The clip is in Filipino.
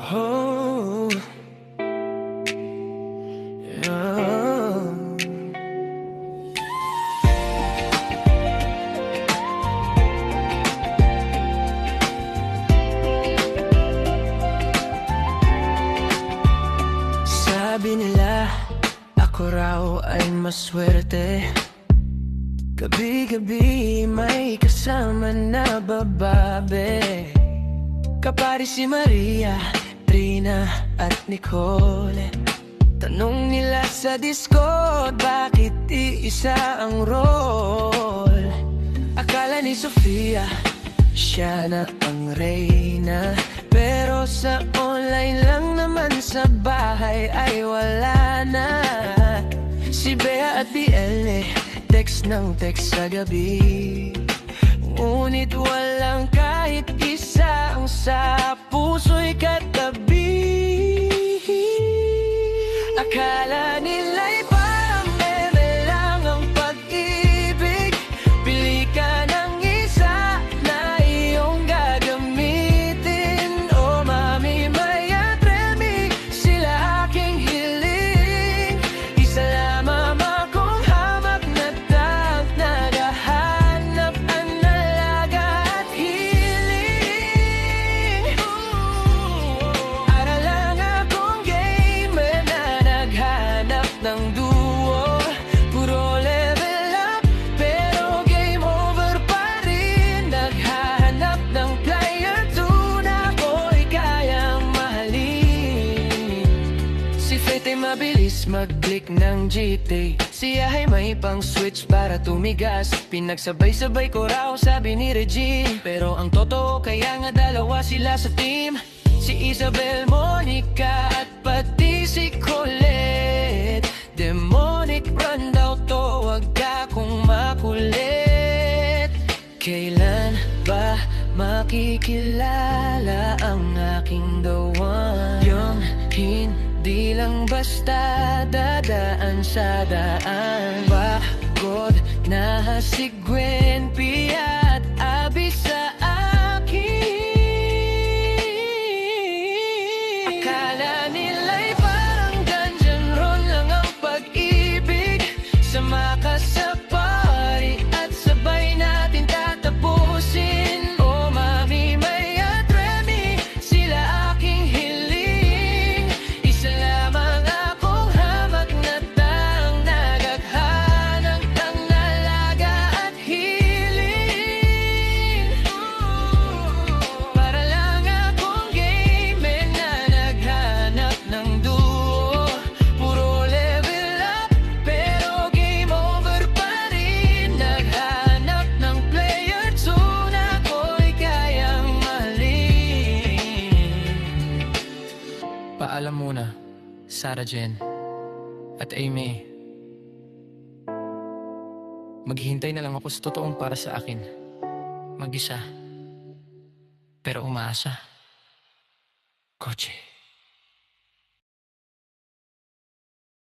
Oh, yeah. Sabi nila, ako raw ay maswerte. Gabi-gabi may kasama na bababe. Kapari si Maria, Trina at Nicole. Tanong nila sa Discord, bakit iisa ang role? Akala ni Sofia, siya na ang reyna. Pero sa online lang naman, sa bahay ay wala na. Si Bea at Biel text ng text sa gabi, ngunit walang kahit isa ang sa puso'y katabi. Akala nila'y parang eme lang ang pag-ibig. Pili ka ng isa na iyong gagamitin. Oh mami, Maya, Tremi, sila aking hiling. Isa lamang akong hamak na tang naghahanap ang alaga at hiling. Para lang akong gamer na naghanap ng duo. Puro level up, pero game over pa rin. Naghahanap ng player 2 na ako'y kayang mahalin. Si Fate ay mabilis mag-click ng GTA. Siya ay may pang switch para tumigas. Pinagsabay-sabay ko raw, sabi ni Regine. Pero ang totoo, kaya nga dalawa sila sa team. Si Isabel, Monica at pati si Colette. Demonic run daw to, wag akong makulit. Kailan ba makikilala ang aking the one? Yung hindi lang basta dadaan sa daan. Pagod na si Gwen, Pia at Abby sa akin. Akala nila'y parang dungeon run lang ang pag-ibig. Sama ka sa party at sabay natin tatapusin. Oh mami, Maya, Tremi, sila aking hiling. Isa lamang akong hamak na tang naghahanap ng alaga at hiling. Para lang akong gamer na naghanap ng duo. Puro level up, pero game over pa rin. Naghanap ng player 2 na ako'y kayang mahalin. Paalam muna, Sarah Jen at Amy. Maghihintay na lang ako sa totoong para sa akin. Mag-isa, pero umaasa. Koche.